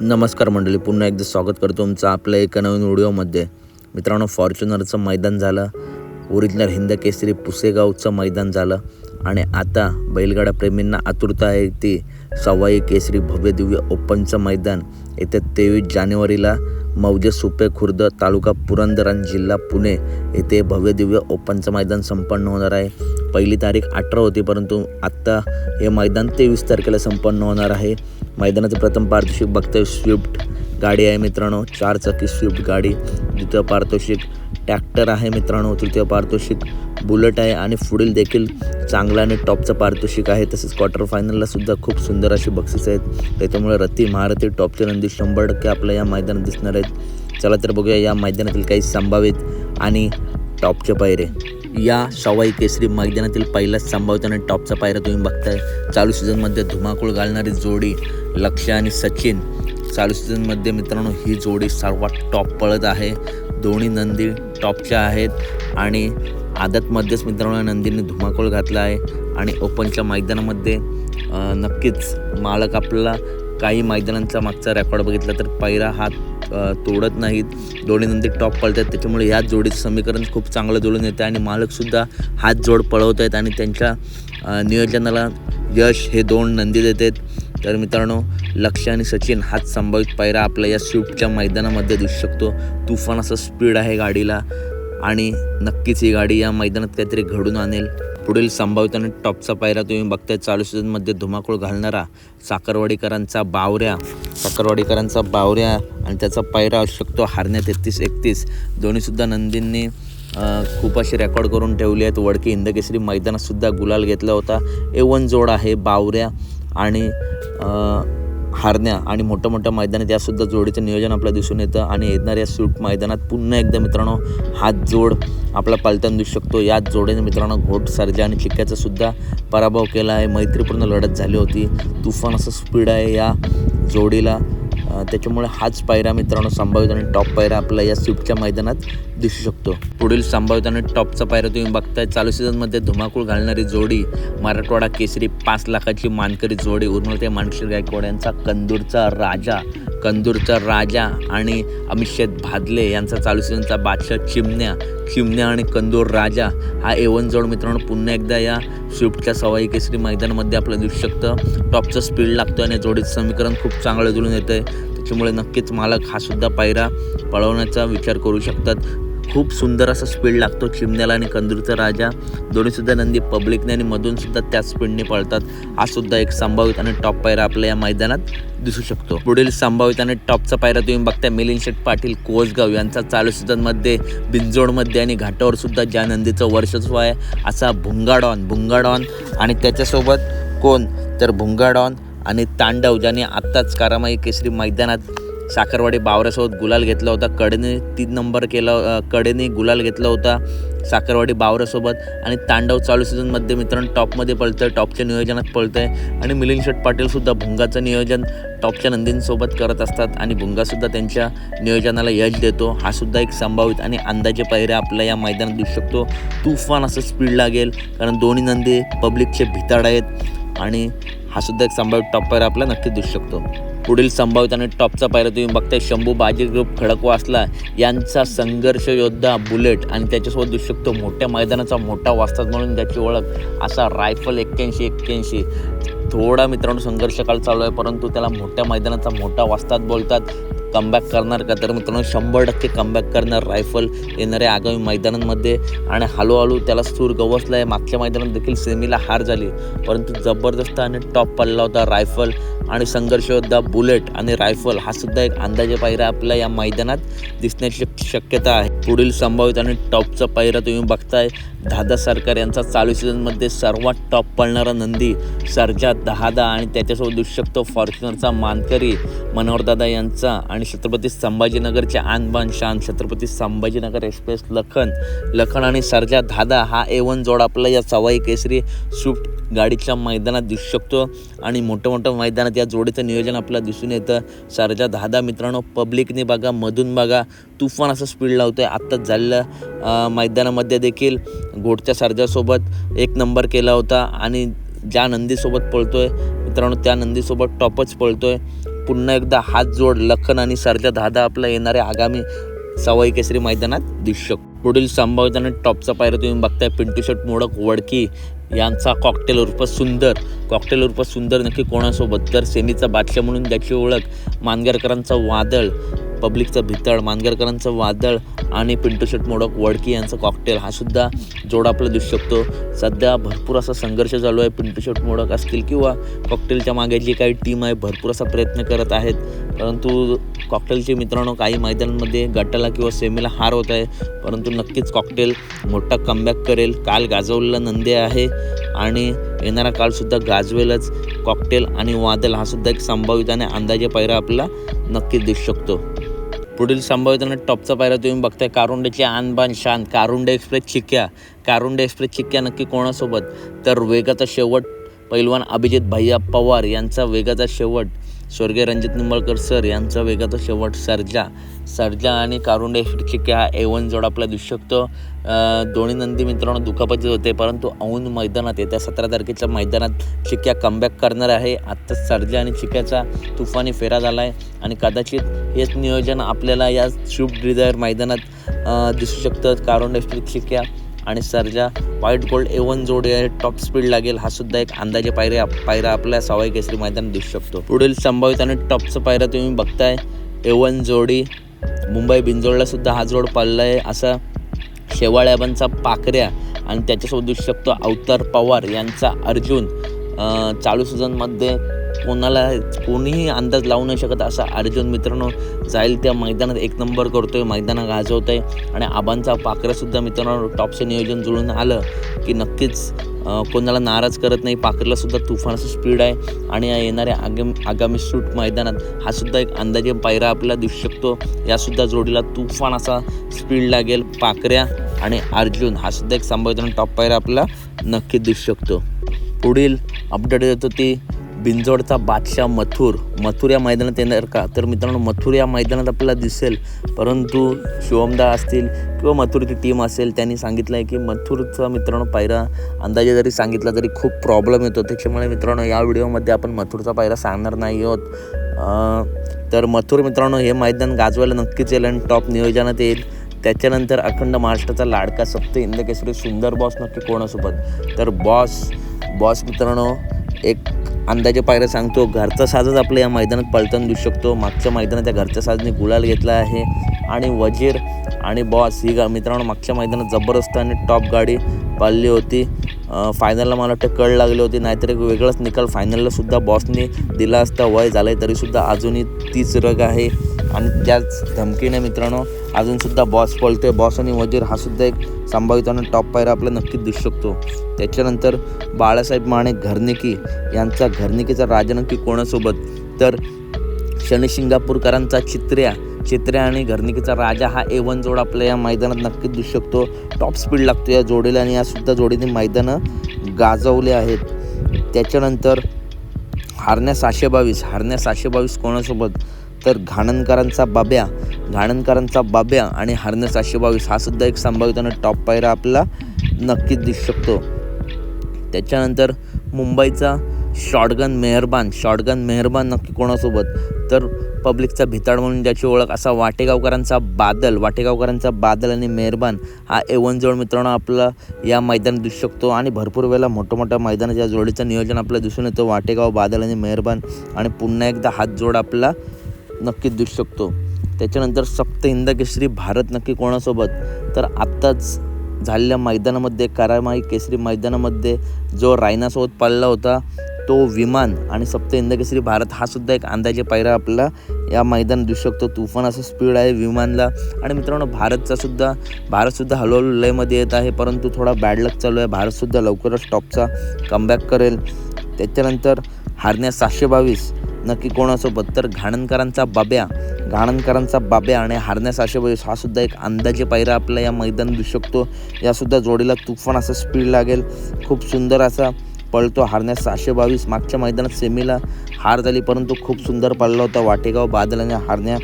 नमस्कार मंडळी, पुन्हा एकदा स्वागत करतो तुमचं आपल्या एका नवीन व्हिडिओमध्ये. मित्रांनो, फॉर्च्युनरचं मैदान झालं, ओरिजिनल हिंद केसरी पुसेगावचं मैदान झालं आणि आता बैलगाडा प्रेमींना आतुरता आहे ती सवाई केसरी भव्य दिव्य ओपनचं मैदान येत्या 23 जानेवारीला मौजे सुपे खुर्द तालुका पुरंदर आणि जिल्हा पुणे येथे भव्य दिव्य ओपनचं मैदान संपन्न होणार आहे. पहिली तारीख 18 होती, परंतु आत्ता हे मैदान 23 तारखेला संपन्न होणार आहे. मैदानाचं प्रथम पारितोषिक बघतोय स्विफ्ट गाडी आहे मित्रांनो, 4 चाकी स्विफ्ट गाडी. द्वितीय पारितोषिक ट्रॅक्टर आहे मित्रांनो. तृतीय पारितोषिक बुलेट आहे आणि पुढील देखील चांगला आणि टॉपचं पारितोषिक आहे. तसेच क्वार्टर फायनलला सुद्धा खूप सुंदर अशी बक्षीस आहेत. त्याच्यामुळे रती महारथी टॉपचे नंदी 100% आपल्या या मैदानात दिसणार आहेत. चला तर बघूया या मैदानातील काही संभावित आणि टॉपचे पायरे. या सवाई केसरी मैदानातील पहिलाच संभावित आणि टॉपचा पायरा तुम्ही बघताय. चालू सीझनमध्ये धुमाकूळ घालणारी जोडी लक्ष्य आणि सचिन. चालू सीझनमध्ये मित्रांनो ही जोडी सर्वात टॉप पळत आहे. दोन्ही नंदी टॉपच्या आहेत आणि आदतमध्येच मित्रांनो नंदीने धुमाकूळ घातला आहे. आणि ओपनच्या मैदानामध्ये नक्कीच मालक आपल्याला काही मैदानांचा मागचा रेकॉर्ड बघितला तर पायरा हा तोडत नाहीत. दोन्ही नंदी टॉप पळतात, त्याच्यामुळे ह्याच जोडीचं समीकरण खूप चांगलं जुळून येतं आणि मालकसुद्धा हाच जोड पळवत आहेत आणि त्यांच्या नियोजनाला यश हे दोन नंदी देत आहेत. तर मित्रांनो, लक्ष्य आणि सचिन हाच संभावित पायरा आपल्या या स्विफ्टच्या मैदानामध्ये दिसू शकतो. तुफान असं स्पीड आहे गाडीला आणि नक्कीच ही गाडी या मैदानात काहीतरी घडून आणेल. पुढील संभावित आणि टॉपचा पायरा तुम्ही बघताय. चालू सीझनमध्ये धुमाकूळ घालणारा साखरवाडीकरांचा बावऱ्या आणि त्याचा पायरा असू शकतो हरण्या 33-31. दोन्हीसुद्धा नंदींनी खूप असे रेकॉर्ड करून ठेवले आहेत. वडकी हिंदकेसरी मैदानातसुद्धा गुलाल घेतला होता. A1 जोड आहे बावऱ्या आणि हरण्या आणि मोठ्या मैदानात यासुद्धा जोडीचं नियोजन आपल्याला दिसून येतं. आणि येणाऱ्या स्विफ्ट मैदानात पुन्हा एकदा मित्रांनो हाच जोड आपला पालताना दिसू शकतो. याच जोडीने मित्रांनो घोट सर्जा आणि चिक्क्याचा सुद्धा पराभव केला आहे. मैत्रीपूर्ण लढत झाली होती. तुफान असं स्पीड आहे या जोडीला, त्याच्यामुळे हाच पायरा मित्रांनो संभावित आणि टॉप पायरा आपला या स्विफ्टच्या मैदानात दिसू शकतो. पुढील संभावित आणि टॉपचा पायरा तुम्ही बघताय. चालू सीझनमध्ये धुमाकूळ घालणारी जोडी मराठवाडा केसरी 5 लाखाची मानकरी जोडी उर्मिळते मानशेर गायकवाड यांचा कंदूरचा राजा आणि अमित भादले यांचा चालू सीझनचा बादशाह चिमण्या आणि कंदूर राजा हा A1 जोड मित्रांनो पुन्हा एकदा या स्विफ्टच्या सवाई केसरी मैदानामध्ये आपल्याला दिसू शकतं. टॉपचं स्पीड लागतं आणि जोडीचं समीकरण खूप चांगलं जुळून येतं आहे. त्याच्यामुळे नक्कीच मालक हा सुद्धा पायरा पळवण्याचा विचार करू शकतात. खूप सुंदर असा स्पीड लागतो चिमण्याला आणि कंदूरचा राजा. दोन्हीसुद्धा नंदी पब्लिकने आणि मधूनसुद्धा त्याच स्पीडने पळतात. हा सुद्धा एक संभावित आणि टॉप पायरा आपल्या या मैदानात दिसू शकतो. पुढील संभावित आणि टॉपचा पायरा तुम्ही बघताय. मिलिंद शेठ पाटील कोसगाव यांचा चालू सीझनमध्ये बिंजोडमध्ये आणि घाटावर सुद्धा ज्या नंदीचं वर्चस्व आहे असा भुंगाडॉन आणि त्याच्यासोबत कोण तर भुंगाडॉन आणि तांडव ज्याने आत्ताच कारामाई केसरी मैदानात साखरवाडी बावऱ्यासोबत गुलाल घेतला होता. कडेने गुलाल घेतला होता साखरवाडी बावऱ्यासोबत. आणि तांडव चालू सीझनमध्ये मित्रांनो टॉपमध्ये पळतं आहे, टॉपच्या नियोजनात पळतं आहे. आणि मिलिंद शेठ पाटीलसुद्धा भुंगाचं नियोजन टॉपच्या नंदींसोबत करत असतात आणि भुंगासुद्धा त्यांच्या नियोजनाला यश देतो. हा सुद्धा एक संभावित आणि अंदाजे पायऱ्या आपल्या या मैदानात दिसू शकतो. तुफान असं स्पीड लागेल कारण दोन्ही नंदी पब्लिकचे भिताड आहेत आणि हा सुद्धा एक संभावित टॉप पायरा आपल्याला नक्कीच दिसू शकतो. पुढील संभावित आणि टॉपचा पायरा तुम्ही बघताय. शंभू बाजी ग्रुप खडकवासला यांचा संघर्ष योद्धा बुलेट आणि त्याच्यासोबत दिसू शकतो मोठ्या मैदानाचा मोठा वास्ताद म्हणून ज्याची ओळख असा रायफल 81. थोडा मित्रांनो संघर्ष काळ चालू आहे, परंतु त्याला मोठ्या मैदानाचा मोठा वास्ताद बोलतात. कमबॅक करणार का तर मित्रांनो 100% कमबॅक करणार रायफल येणाऱ्या आगामी मैदानांमध्ये. आणि हळूहळू त्याला सूर गवसला आहे. मागच्या मैदानात देखील सेमीला हार झाली, परंतु जबरदस्त आणि टॉप पडला होता रायफल. आणि संघर्ष योद्धा बुलेट आणि रायफल हा सुद्धा एक अंदाजे पायरा आपल्या या मैदानात दिसण्याची शक्यता आहे. पुढील संभावित आणि टॉपचा पायरा तुम्ही बघताय. दादा सरकार यांचा चालू सीझनमध्ये सर्वात टॉप पळणारा नंदी सर्जा दादा आणि त्याच्यासोबत दिसू शकतो फॉर्च्युनरचा मानकरी मनोहरदादा यांचा आणि छत्रपती संभाजीनगरचे आणबान शान छत्रपती संभाजीनगर एक्सप्रेस लखन आणि सर्जा दादा हा A1 जोड आपला या सवाई केसरी स्विफ्ट गाडीच्या मैदानात दिसू शकतो. आणि मोठं मैदानात या जोडीचं नियोजन आपल्याला दिसून येतं. सर्जा दादा मित्रांनो पब्लिकने बघा, मधून बघा, तुफान असं स्पीड लावतो आहे. आत्ताच झालेल्या मैदानामध्ये देखील घोटच्या सर्जासोबत 1 नंबर केला होता आणि ज्या नंदीसोबत पळतो आहे मित्रांनो त्या नंदीसोबत टॉपच पळतो आहे. पुन्हा एकदा हात जोड लखन आणि सर्जा दादा आपला येणाऱ्या आगामी सवाई केसरी मैदानात दिसू शकतो. पुढील संभाव्यता टॉपचा पायरा तुम्ही बघताय पिंटू शेट मोडक वडकी यांचा कॉकटेल उर्फ सुंदर नक्की कोणासोबत. तर सेमीचा बादशाह म्हणून ज्याची ओळख, मानगरकरांचा वादळ, पब्लिकचा भितळ, मानगरकरांचं वादळ आणि पिंटू शेट मोडक वडकी यांचा कॉकटेल हा सुद्धा जोड आपला दिसू शकतो. सध्या भरपूर असा संघर्ष चालू आहे. पिंटू शेट मोडक असतील किंवा कॉकटेलच्या मागे जी काही टीम आहे भरपूर असा प्रयत्न करत आहेत, परंतु कॉकटेलचे मित्रांनो काही मैदानांमध्ये गटाला किंवा सेमीला हार होत आहे, परंतु नक्कीच कॉकटेल मोठा कमबॅक करेल. काल गाजवलेला नंदी आहे आणि येणारा कालसुद्धा गाजवेलच. कॉकटेल आणि वादळ हा सुद्धा एक संभावित आणि अंदाजे पायरा आपला नक्कीच दिसू शकतो. पुढील संभाव्यतेने टॉपचा पायरा तुम्ही बघताय कारुंडेची आणबान शान, कारुंडे एक्सप्रेस चिक्क्या नक्की कोणासोबत. तर वेगाचा शेवट पैलवान अभिजित भैया पवार यांचा वेगाचा शेवट, स्वर्गीय रणजित निंबाळकर सर यांचा वेगाचा शेवट, सर्जा आणि कारुंडे एक्सप्रेस चिक्क्या हा A1 जोड आपला दिसू शकतो. दोन्ही नंदी मित्रांनो दुखापतीत होते, परंतु औंध मैदानात येत्या 17 तारखेच्या मैदानात चिक्क्या कमबॅक करणार आहे. आत्ताच सर्जा आणि चिक्क्याचा तुफानी फेरा झाला आहे आणि कदाचित हेच नियोजन आपल्याला या स्विफ्ट डिझायर मैदानात दिसू शकतं. कारुंडे एक्सप्रेस चिक्क्या आणि सर्जा व्हाईट गोल्ड A1 जोडी आहे, टॉप स्पीड लागेल. हा सुद्धा एक अंदाजे पायरा आपल्या सवाई केसरी मैदानात दिसू शकतो. पुढील संभावित आणि टॉपचा पायरा तुम्ही बघताय A1 जोडी, मुंबई बिंजोडला सुद्धा हा जोड पडला आहे. असा शेवाळ्याबांचा पाकऱ्या आणि त्याच्यासोबत दिसू शकतो अवतार पवार यांचा अर्जुन. चालू सीझनमध्ये कोणीही अंदाज लावू नाही शकत असा अर्जुन मित्रांनो जाईल त्या मैदानात एक नंबर करतोय, मैदानात गाजवत आहे. आणि आबांचा पाकऱ्यासुद्धा मित्रांनो टॉपचं नियोजन जुळून आलं की नक्कीच कोणाला नाराज करत नाही. पाकरीला सुद्धा तुफान असं स्पीड आहे आणि येणाऱ्या आगामी शूट मैदानात हा सुद्धा एक अंदाजे पायरा आपल्याला दिसू शकतो. यासुद्धा जोडीला तुफान असा स्पीड लागेल. पाकऱ्या आणि अर्जुन हा सुद्धा एक संभाव्यता टॉप पायरा आपल्याला नक्कीच दिसू शकतो. पुढील अपडेट येतो ती बिंजोडचा बादशाह मथुर या मैदानात येणार का. तर मित्रांनो मथुर या मैदानात आपल्याला दिसेल, परंतु शिवमदा असतील किंवा मथुरची टीम असेल त्यांनी सांगितलं आहे की मथुरचा मित्रांनो पायरा अंदाजे जरी सांगितला तरी खूप प्रॉब्लेम येतो. त्याच्यामुळे मित्रांनो या व्हिडिओमध्ये आपण मथुरचा पायरा सांगणार नाही आहोत. तर मथुर मित्रांनो हे मैदान गाजवायला नक्कीच येईल आणि टॉप नियोजनात येईल. त्याच्यानंतर अखंड महाराष्ट्राचा लाडका सप्त हिंद केसरी सुंदर बॉस नक्की कोणासोबत. तर बॉस मित्रांनो एक अंदाजे पायरा सांगतो, घरचा साजच आपल्या या मैदानात पळताना दिसू शकतो. मागच्या मैदानात त्या घरच्या साजने गुलाल घेतला आहे. आणि वजीर आणि बॉस ही मित्रांनो मागच्या मैदानात जबरदस्त आणि टॉप गाडी पळली होती. फायनलला मला वाटतं कळ लागली होती, नाहीतर एक वेगळाच निकाल फायनलला सुद्धा बॉसने दिला असता. वय झालं आहे तरीसुद्धा अजूनही तीच रग आहे आणि त्याच धमकीने मित्रांनो अजूनसुद्धा बॉस पळतोय. बॉस आणि वजीर हा सुद्धा एक संभावित आणि टॉप पायरा आपल्याला नक्कीच दिसू शकतो. त्याच्यानंतर बाळासाहेब माने यांचा घरनिकीचा राजा नक्की कोणासोबत. तर शनी शिंगापूरकरांचा चित्र्या आणि घरनिकीचा राजा हा A1 जोड आपल्या या मैदानात नक्कीच दिसू शकतो. टॉप स्पीड लागतो या जोडीला आणि यासुद्धा जोडीने मैदानं गाजवले आहेत. त्याच्यानंतर हारण्या 722 कोणासोबत. तर घाणणकरांचा बाब्या आणि हारण्या 722 हा सुद्धा एक संभावित आणि टॉप पायरा आपला नक्कीच दिसू शकतो. त्याच्यानंतर मुंबईचा शॉटगन मेहरबान नक्की कोणासोबत. तर पब्लिकचा भिताड म्हणून ज्याची ओळख असा वाटेगावकरांचा बादल आणि मेहरबान हा A1 जोड मित्रांनो आपला या मैदानात दिसू शकतो. आणि भरपूर वेळेला मोठ्या मैदानात या जोडीचं नियोजन आपल्याला दिसून येतं. वाटेगाव, बादल आणि मेहरबान आणि पुन्हा एकदा हात जोड आपला नक्कीच दिसू शकतो. त्याच्यानंतर सप्त हिंद केसरी भारत नक्की कोणासोबत. तर आत्ताच झालेल्या मैदानामध्ये करामाई केसरी मैदानामध्ये जो रायनासोबत पळला होता तो विमान आणि सप्त हिंद केसरी भारत हा सुद्धा एक अंदाजे पायरा आपला या मैदानात दिसू शकतो. तुफान असं स्पीड आहे विमानला. आणि मित्रांनो भारतसुद्धा हळूहळू लयमध्ये येत आहे, परंतु थोडा बॅड लक चालू आहे. भारतसुद्धा लवकरच टॉपचा कमबॅक करेल. त्याच्यानंतर हारण्या 722 नक्की कोणासोबत. तर घाणणकरांचा बाब्या आणि हारण्या 722 हा सुद्धा एक अंदाजे पायरा आपला या मैदानात दिसू शकतो. यासुद्धा जोडीला तुफान असं स्पीड लागेल. खूप सुंदर असा पळतो हारण्या 722. मागच्या मैदानात सेमीला हार झाली, परंतु खूप सुंदर पळला होता. वाटेगाव, बादल आणि हारण्या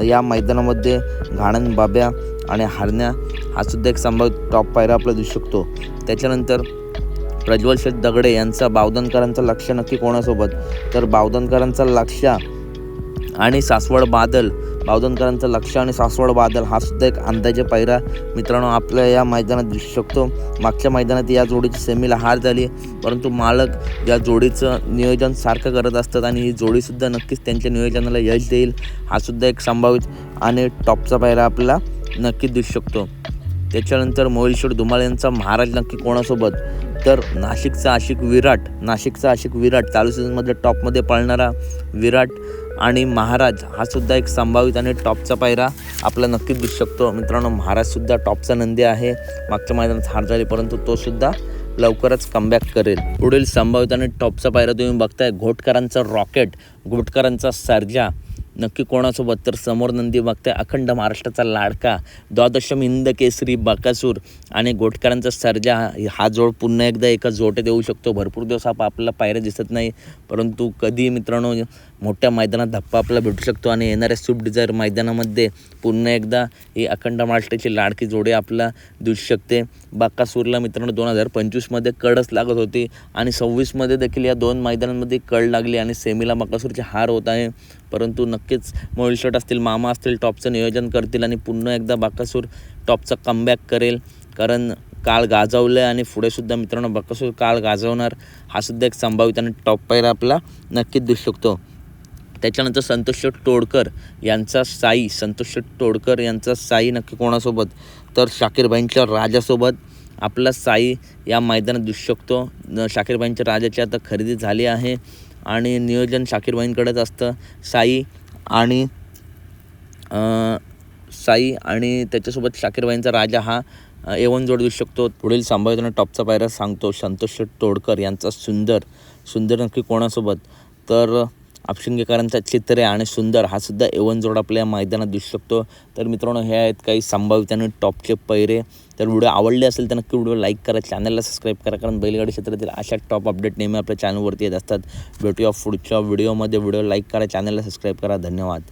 या मैदानामध्ये घाणण, बाब्या आणि हारण्या हा सुद्धा एक संभाव्य टॉप पायरा आपला दिसू शकतो. त्याच्यानंतर प्रज्वल शेठ दगडे यांचा बावधनकरांचा लक्ष्य नक्की कोणासोबत. तर बावधनकरांचा लक्ष्य आणि सासवड बादल, बावधनकरांचं लक्ष आणि सासवड बादल हा सुद्धा एक अंदाजे पायरा मित्रांनो आपल्या या मैदानात दिसू शकतो. मागच्या मैदानात या जोडीची सेमीला हार झाली, परंतु मालक या जोडीचं नियोजन सारखं करत असतात आणि ही जोडीसुद्धा नक्कीच त्यांच्या नियोजनाला यश देईल. हा सुद्धा एक संभावित आणि टॉपचा पायरा आपल्याला नक्कीच दिसू शकतो. त्याच्यानंतर मोहिलशेठ धुमाळ यांचा महाराज नक्की कोणासोबत, तर नाशिकचा आशिक विराट चालू सीझनमध्ये टॉपमध्ये पळणारा विराट आणि महाराज हा सुद्धा एक संभावित आणि टॉपचा पायरा आपला नक्कीच दिसू शकतो. मित्रांनो घोटकरांचा टॉपचा नंदी आहे. मागच्या मैदानात हार झाली, परंतु तो सुद्धा लवकरच कमबॅक करेल. पुढील संभावित आणि टॉपचा पायरा तुम्ही बघताय घोटकरांचा रॉकेट, घोटकरांचा सर्जा नक्की कोणासोबत, तर समोर नंदी बघताय अखंड महाराष्ट्राचा लाडका द्वादशम हिंद केसरी बकासूर आणि घोटकरांचा सर्जा. हा जोड पुन्हा एकदा एका जोट्यात येऊ शकतो. भरपूर दिवस आपल्याला पायऱ्या दिसत नाही, परंतु कधी मित्रांनो मोठ्या मैदानात धप्पा आपल्याला भेटू शकतो आणि येणाऱ्या स्विफ्ट डिझायर मैदानामध्ये पुन्हा एकदा ही अखंड महाराष्ट्राची लाडकी जोडी आपला दिसू शकते. बकासूरला मित्रांनो 2025मध्ये कडच लागत होती आणि 26मध्ये देखील या दोन मैदानांमध्ये कड लागली आणि सेमीला बकासूरची हार होत आहे. परंतु नक्कीच मोहिलशेठ असतील, मामा असतील, टॉपचं नियोजन करतील आणि पुन्हा एकदा बकासूर टॉपचा कमबॅक करेल. कारण काळ गाजवलं आहे आणि पुढेसुद्धा मित्रांनो बकासूर काळ गाजवणार. हा सुद्धा एक संभावित आणि टॉप पायरा आपला नक्कीच दिसू शकतो. त्याच्यानंतर संतोष तोडकर यांचा साई नक्की कोणासोबत, तर शाकीरबाईंच्या राजासोबत आपला साई या मैदानात दिसू शकतो. शाकीरबाईंच्या राजाची आता खरेदी झाली आहे आणि नियोजन शाकीरबाईंकडेच असतं. साई आणि त्याच्यासोबत शाकीरबाईंचा राजा हा A1 जोड दिसू शकतो. पुढील संभावित आणि टॉपचा पायरा सांगतो. संतोष तोडकर यांचा सुंदर नक्की कोणासोबत, तर अपशिंगेकरांचा चित्रे आणि सुंदर हा सुद्धा A1 जोड आपल्या मैदानात दिसू शकतो. तर मित्रांनो हे आहेत काही संभावित आणि टॉपचे पैरे. तर व्हिडिओ आवडले असेल तर नक्की व्हिडिओ लाईक करा, चॅनलला सबस्क्राईब करा, कारण बैलगाडी क्षेत्रातील अशा टॉप अपडेट नेहमी आपल्या चॅनलवरती येत असतात. भेटूया पुढच्या व्हिडिओमध्ये. व्हिडिओ लाईक करा, चॅनलला सबस्क्राईब करा. धन्यवाद.